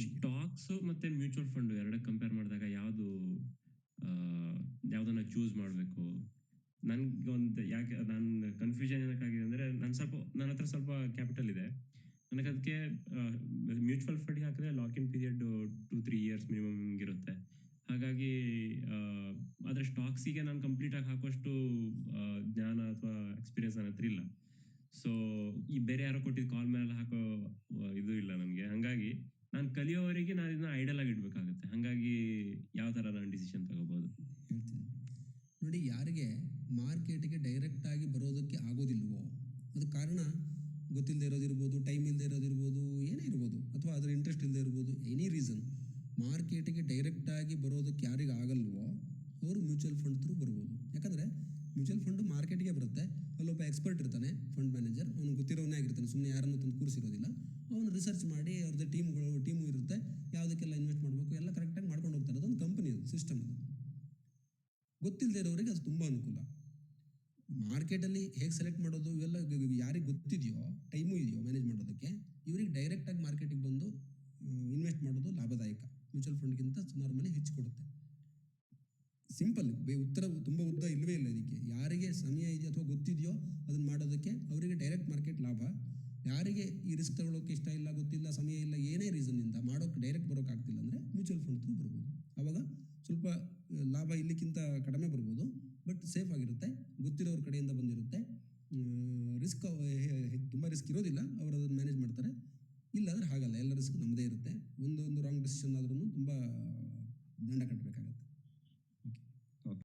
Stocks ಮತ್ತೆ mutual fund ಎರಡಕ್ಕೆ compare ಮಾಡಿದಾಗ ಯಾವ್ದನ್ನ ಚೂಸ್ ಮಾಡಬೇಕು? ನನ್ಗೆ ಒಂದು ಯಾಕೆ ನಾನು ಕನ್ಫ್ಯೂಷನ್ ಏನಕ್ಕಾಗಿದೆ ಅಂದ್ರೆ ನನ್ನ ಹತ್ರ ಸ್ವಲ್ಪ ಕ್ಯಾಪಿಟಲ್ ಇದೆ. ನನಗೆ ಅದಕ್ಕೆ ಮ್ಯೂಚುವಲ್ ಫಂಡ್ ಹಾಕಿದ್ರೆ lock in period 2-3 years minimum ಇರುತ್ತೆ. ಹಾಗಾಗಿ ಆದ್ರೆ ಸ್ಟಾಕ್ಸಿಗೆ ನಾನು ಕಂಪ್ಲೀಟ್ ಆಗಿ ಹಾಕೋಷ್ಟು ಜ್ಞಾನ ಅಥವಾ ಎಕ್ಸ್ಪೀರಿಯನ್ಸ್ ನನ್ನ ಹತ್ರ ಇಲ್ಲ. ಸೊ ಈ ಬೇರೆ ಯಾರೋ ಕೊಟ್ಟಿದ್ದು ಕಾಲ್ ಮೇಲೆ ಹಾಕೋ ಇದು ಇಲ್ಲ ನನಗೆ. ಹಂಗಾಗಿ ನಾನು ಕಲಿಯೋವರೆಗೆ ನಾನು ಇದನ್ನ ಐಡಲ್ ಆಗಿ ಇಡ್ಬೇಕಾಗುತ್ತೆ. ಹಂಗಾಗಿ ಯಾವ ತರ ನಾನು ಡಿಸಿಷನ್ ತಗೋಬಹುದು? ಹೇಳ್ತೀನಿ ನೋಡಿ, ಯಾರಿಗೆ ಮಾರ್ಕೆಟ್ಗೆ ಡೈರೆಕ್ಟ್ ಆಗಿ ಬರೋದಕ್ಕೆ ಆಗೋದಿಲ್ವೋ ಅದಕ್ಕೆ ಕಾರಣ ಗೊತ್ತಿಲ್ಲದೆ ಇರೋದಿರ್ಬೋದು, ಟೈಮ್ ಇಲ್ಲದೆ ಇರೋದಿರ್ಬೋದು, ಏನೇ ಇರ್ಬೋದು, ಅಥವಾ ಅದರ ಇಂಟ್ರೆಸ್ಟ್ ಇಲ್ಲದೆ ಇರ್ಬೋದು, ಎನಿ ರೀಸನ್. ಮಾರ್ಕೆಟಿಗೆ ಡೈರೆಕ್ಟಾಗಿ ಬರೋದಕ್ಕೆ ಯಾರಿಗೆ ಆಗಲ್ವೋ ಅವರು ಮ್ಯೂಚುವಲ್ ಫಂಡ್ ಥ್ರೂ ಬರ್ಬೋದು. ಯಾಕಂದರೆ ಮ್ಯೂಚುವಲ್ ಫಂಡು ಮಾರ್ಕೆಟ್ಗೆ ಬರುತ್ತೆ. ಅಲ್ಲೊಬ್ಬ ಎಕ್ಸ್ಪರ್ಟ್ ಇರ್ತಾನೆ, ಫಂಡ್ ಮ್ಯಾನೇಜರ್, ಅವನು ಗೊತ್ತಿರೋನೇ ಆಗಿರ್ತಾನೆ, ಸುಮ್ಮನೆ ಯಾರನ್ನು ತಂದು ಕೂರಿಸಿರೋದಿಲ್ಲ. ಅವನು ರಿಸರ್ಚ್ ಮಾಡಿ ಅವ್ರದ್ದು ಟೀಮು ಇರುತ್ತೆ, ಯಾವುದಕ್ಕೆಲ್ಲ ಇನ್ವೆಸ್ಟ್ ಮಾಡಬೇಕು ಎಲ್ಲ ಕರೆಕ್ಟಾಗಿ ಮಾಡ್ಕೊಂಡು ಹೋಗ್ತಾರೆ. ಅದೊಂದು ಕಂಪನಿ, ಅದು ಸಿಸ್ಟಮ್. ಅದು ಗೊತ್ತಿಲ್ಲದೆ ಇರೋರಿಗೆ ಅದು ತುಂಬ ಅನುಕೂಲ. ಮಾರ್ಕೆಟಲ್ಲಿ ಹೇಗೆ ಸೆಲೆಕ್ಟ್ ಮಾಡೋದು ಇವೆಲ್ಲ ಯಾರಿಗೆ ಗೊತ್ತಿದೆಯೋ, ಟೈಮು ಇದೆಯೋ ಮ್ಯಾನೇಜ್ ಮಾಡೋದಕ್ಕೆ, ಇವರಿಗೆ ಡೈರೆಕ್ಟಾಗಿ ಮಾರ್ಕೆಟಿಗೆ ಬಂದು ಇನ್ವೆಸ್ಟ್ ಮಾಡೋದು ಲಾಭದಾಯಕ. ಮ್ಯೂಚುವಲ್ ಫಂಡ್ಗಿಂತ ನಾರ್ಮಲಿ ಹೆಚ್ಚು ಕೊಡುತ್ತೆ. ಸಿಂಪಲ್, ಉತ್ತರ ತುಂಬ ಉದ್ದ ಇಲ್ಲವೇ ಇಲ್ಲ ಇದಕ್ಕೆ. ಯಾರಿಗೆ ಸಮಯ ಇದೆಯೋ ಅಥವಾ ಗೊತ್ತಿದೆಯೋ ಅದನ್ನು ಮಾಡೋದಕ್ಕೆ ಅವರಿಗೆ ಡೈರೆಕ್ಟ್ ಮಾರ್ಕೆಟ್ ಲಾಭ. ಯಾರಿಗೆ ಈ ರಿಸ್ಕ್ ತಗೊಳ್ಳೋಕೆ ಇಷ್ಟ ಇಲ್ಲ, ಗೊತ್ತಿಲ್ಲ, ಸಮಯ ಇಲ್ಲ, ಏನೇ ರೀಸನ್ನಿಂದ ಮಾಡೋಕ್ಕೆ ಡೈರೆಕ್ಟ್ ಬರೋಕ್ಕಾಗ್ತಿಲ್ಲ ಅಂದರೆ ಮ್ಯೂಚುವಲ್ ಫಂಡ್ ಥ್ರೂ ಬರ್ಬೋದು. ಆವಾಗ ಸ್ವಲ್ಪ ಲಾಭ ಇಲ್ಲಿಕ್ಕಿಂತ ಕಡಿಮೆ ಬರ್ಬೋದು, ಬಟ್ ಸೇಫ್ ಆಗಿರುತ್ತೆ, ಗೊತ್ತಿರೋರ ಕಡೆಯಿಂದ ಬಂದಿರುತ್ತೆ. ರಿಸ್ಕ್ ತುಂಬ ರಿಸ್ಕ್ ಇರೋದಿಲ್ಲ, ಅವರು ಅದನ್ನು ಮ್ಯಾನೇಜ್ ಮಾಡ್ತಾರೆ. ಇಲ್ಲಾಂದರೆ ಹಾಗಲ್ಲ, ಎಲ್ಲ ರಿಸ್ಕ್ ನಮ್ಮದೇ ಇರುತ್ತೆ. ಒಂದೊಂದು ರಾಂಗ್ ಡಿಸಿಷನ್ ಆದ್ರೂ ತುಂಬ ದಂಡ ಕಟ್ಟಬೇಕಾಗುತ್ತೆ.